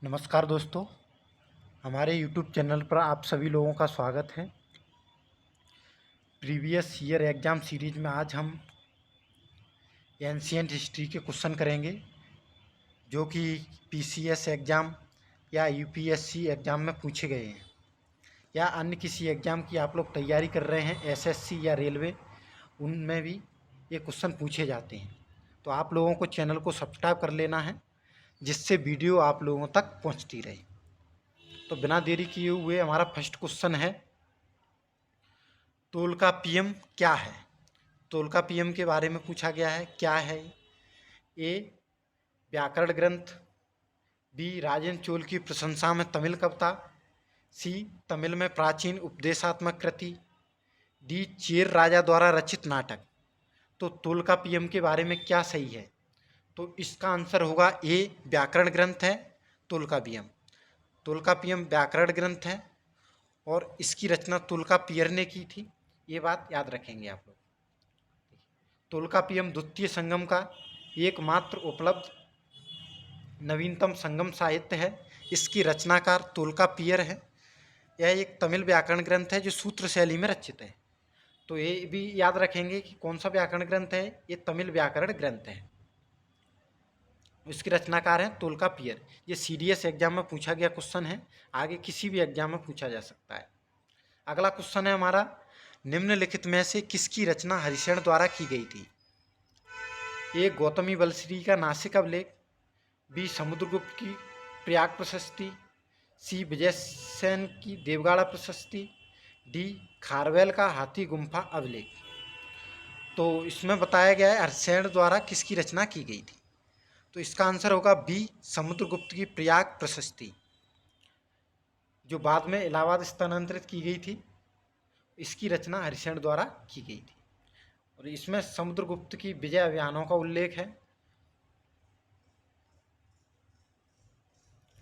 नमस्कार दोस्तों, हमारे YouTube चैनल पर आप सभी लोगों का स्वागत है। प्रीवियस ईयर एग्ज़ाम सीरीज में आज हम एंशिएंट हिस्ट्री के क्वेश्चन करेंगे जो कि PCS एग्ज़ाम या UPSC एग्ज़ाम में पूछे गए हैं या अन्य किसी एग्ज़ाम की आप लोग तैयारी कर रहे हैं SSC या रेलवे, उनमें भी ये क्वेश्चन पूछे जाते हैं। तो आप लोगों को चैनल को सब्सक्राइब कर लेना है जिससे वीडियो आप लोगों तक पहुँचती रहे। तो बिना देरी किए हुए हमारा फर्स्ट क्वेश्चन है, तोलकाप्पियम क्या है। तोलकाप्पियम के बारे में पूछा गया है। क्या है? ए व्याकरण ग्रंथ, बी राजेंद्र चोल की प्रशंसा में तमिल कविता, सी तमिल में प्राचीन उपदेशात्मक कृति, डी चेर राजा द्वारा रचित नाटक। तो तोलकाप्पियम के बारे में क्या सही है? तो इसका आंसर होगा ए व्याकरण ग्रंथ है तोलकाप्पियम। तोलकाप्पियम व्याकरण ग्रंथ है और इसकी रचना तोलकाप्पियर ने की थी। ये बात याद रखेंगे आप लोग। तोलकाप्पियम द्वितीय संगम का एकमात्र उपलब्ध नवीनतम संगम साहित्य है। इसकी रचनाकार तोलकाप्पियर है। यह एक तमिल व्याकरण ग्रंथ है जो सूत्र शैली में रचित है। तो ये भी याद रखेंगे कि कौन सा व्याकरण ग्रंथ है। ये तमिल व्याकरण ग्रंथ है। इसकी रचनाकार है तोलकाप्पियर। ये सीडीएस एग्जाम में पूछा गया क्वेश्चन है। आगे किसी भी एग्जाम में पूछा जा सकता है। अगला क्वेश्चन है हमारा, निम्नलिखित में से किसकी रचना हरिशरण द्वारा की गई थी? ए गौतमी बलश्री का नासिक अभिलेख, बी समुद्रगुप्त की प्रयाग प्रशस्ति, सी विजयसेन की देवगाड़ा प्रशस्ति, डी खारवेल का हाथी गुम्फा अभिलेख। तो इसमें बताया गया है हरिशरण द्वारा किसकी रचना की गई थी। तो इसका आंसर होगा बी समुद्रगुप्त की प्रयाग प्रशस्ति, जो बाद में इलाहाबाद स्थानांतरित की गई थी। इसकी रचना हरिशरण द्वारा की गई थी और इसमें समुद्रगुप्त की विजय अभियानों का उल्लेख है।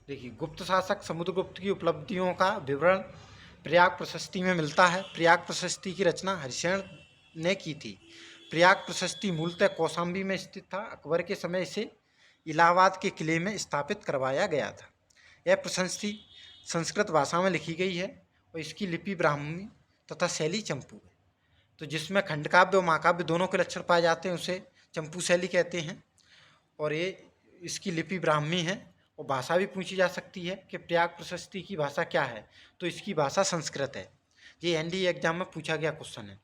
देखिए, गुप्त शासक समुद्रगुप्त की उपलब्धियों का विवरण प्रयाग प्रशस्ति में मिलता है। प्रयाग प्रशस्ति की रचना हरिशरण ने की थी। प्रयाग प्रशस्ति मूलतः कौशाम्बी में स्थित था। अकबर के समय इसे इलाहाबाद के किले में स्थापित करवाया गया था। यह प्रशस्ति संस्कृत भाषा में लिखी गई है और इसकी लिपि ब्राह्मी तथा शैली चंपू है। तो जिसमें खंडकाव्य और महाकाव्य दोनों के लक्षण पाए जाते हैं उसे चंपू शैली कहते हैं। और ये इसकी लिपि ब्राह्मी है और भाषा भी पूछी जा सकती है कि प्रयाग प्रशस्ति की भाषा क्या है। तो इसकी भाषा संस्कृत है। ये एनडीए एग्जाम में पूछा गया क्वेश्चन है।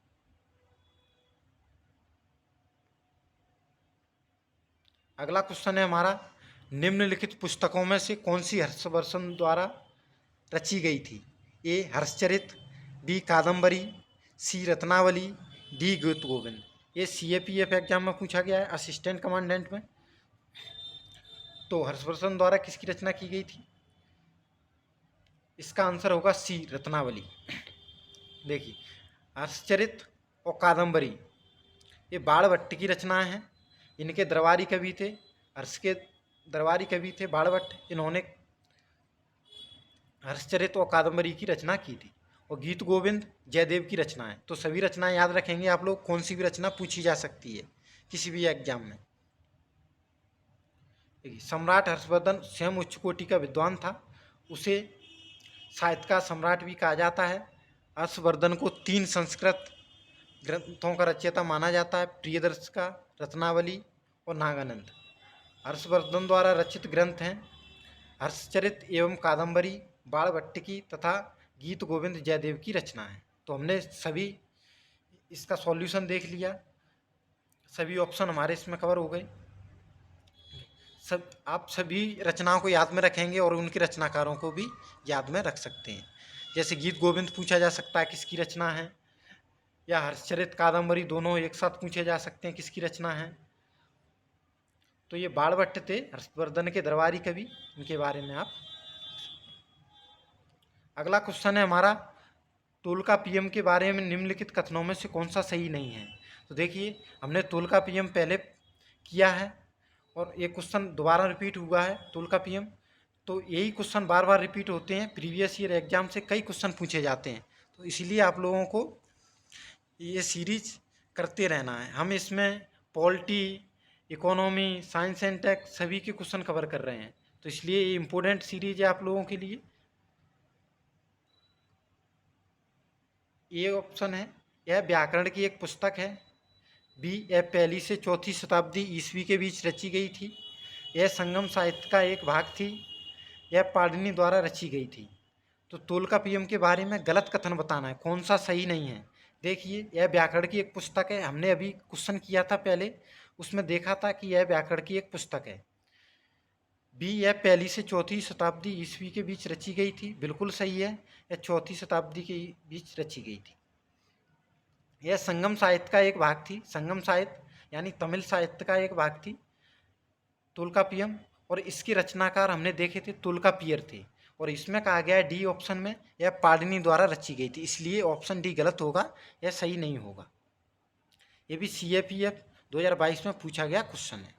अगला क्वेश्चन है हमारा, निम्नलिखित पुस्तकों में से कौन सी हर्षवर्धन द्वारा रची गई थी? ए हर्षचरित, बी कादम्बरी, सी रत्नावली, डी गीत गोविंद। ये CAPF एग्जाम में पूछा गया है असिस्टेंट कमांडेंट में। तो हर्षवर्धन द्वारा किसकी रचना की गई थी? इसका आंसर होगा सी रत्नावली। देखिए, हर्षचरित और कादम्बरी ये बाणभट्ट की रचनाएं हैं। इनके दरबारी कवि थे, हर्ष के दरबारी कवि थे बाणभट्ट। इन्होंने हर्षचरित और कादम्बरी की रचना की थी। और गीत गोविंद जयदेव की रचना है। तो सभी रचनाएं याद रखेंगे आप लोग। कौन सी भी रचना पूछी जा सकती है किसी भी एग्जाम में। देखिए, सम्राट हर्षवर्धन स्वयं उच्च कोटि का विद्वान था। उसे साहित्य का सम्राट भी कहा जाता है। हर्षवर्धन को 3 संस्कृत ग्रंथों का रचयिता माना जाता है, प्रियदर्शिका, रत्नावली और नागानंद। हर्षवर्धन द्वारा रचित ग्रंथ हैं हर्षचरित एवं कादम्बरी, बाणभट्ट की तथा गीत गोविंद जयदेव की रचना है। तो हमने सभी इसका सॉल्यूशन देख लिया। सभी ऑप्शन हमारे इसमें कवर हो गए। सब आप सभी रचनाओं को याद में रखेंगे और उनके रचनाकारों को भी याद में रख सकते हैं। जैसे गीत गोविंद पूछा जा सकता है किसकी रचना है, या हर्षचरित कादम्बरी दोनों एक साथ पूछे जा सकते हैं किसकी रचना है। तो ये बाणभट्ट थे, हर्षवर्धन के दरबारी कवि। इनके बारे में आप। अगला क्वेश्चन है हमारा, तोलकाप्पियम के बारे में निम्नलिखित कथनों में से कौन सा सही नहीं है? तो देखिए, हमने तोलकाप्पियम पहले किया है और ये क्वेश्चन दोबारा रिपीट हुआ है तोलकाप्पियम। तो यही क्वेश्चन बार बार रिपीट होते हैं। प्रीवियस ईयर एग्जाम से कई क्वेश्चन पूछे जाते हैं। तो इसलिए आप लोगों को ये सीरीज करते रहना है। हम इसमें polity, economy, science and tech सभी के क्वेश्चन कवर कर रहे हैं। तो इसलिए ये इम्पोर्टेंट सीरीज है आप लोगों के लिए। ए ऑप्शन है, यह व्याकरण की एक पुस्तक है। बी, यह पहली से चौथी शताब्दी ईस्वी के बीच रची गई थी। यह संगम साहित्य का एक भाग थी। यह पाणिनि द्वारा रची गई थी। तो तोल्काप्पियम के बारे में गलत कथन बताना है, कौन सा सही नहीं है। देखिए, यह व्याकरण की एक पुस्तक है, हमने अभी क्वेश्चन किया था पहले, उसमें देखा था कि यह व्याकरण की एक पुस्तक है। बी, यह पहली से चौथी शताब्दी ईस्वी के बीच रची गई थी, बिल्कुल सही है, यह चौथी शताब्दी के बीच रची गई थी। यह संगम साहित्य का एक भाग थी, संगम साहित्य यानी तमिल साहित्य का एक भाग थी तोल्काप्पियम, और इसके रचनाकार हमने देखे थे तोल्काप्पियर थे। और इसमें कहा गया है डी ऑप्शन में, यह पाणिनि द्वारा रची गई थी, इसलिए ऑप्शन डी गलत होगा, यह सही नहीं होगा। ये भी CAPF 2022 में पूछा गया क्वेश्चन है।